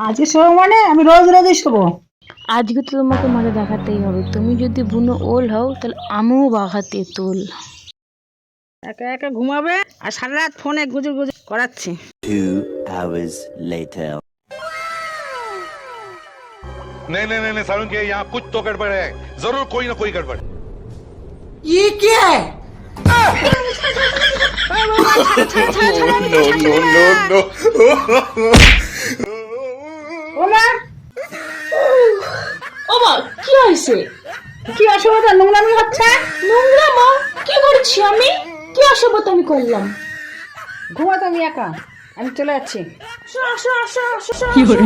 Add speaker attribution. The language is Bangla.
Speaker 1: আজকে শোবো মানে আমি রোজ রোজই শোবো।
Speaker 2: আজকে তো তোমাকে মজা দেখাতেই হবে। তুমি যদি বুনো ওল হও তাহলে আমিও বাঘাতে তোল।
Speaker 1: একা একা ঘুমাবে আর সারা রাত ফোনে গুজর গুজর করাচ্ছি।
Speaker 3: 2 hours later.
Speaker 4: नहीं नहीं नहीं नहीं सारुण के यहाँ कुछ तो गड़बड़ है, जरूर कोई ना कोई गड़बड़।
Speaker 1: ये क्या है? ওমা
Speaker 2: ওমা কি হয়েছে?
Speaker 1: কি অসুবিধা? নোংরামি হচ্ছে।
Speaker 2: নোংরা মা কি করছি আমি? কি অসভ্যতা আমি করলাম?
Speaker 1: ঘুমা তুমি একা, আমি চলে যাচ্ছি।
Speaker 2: আসো আসো আসো আসো
Speaker 1: কি করে?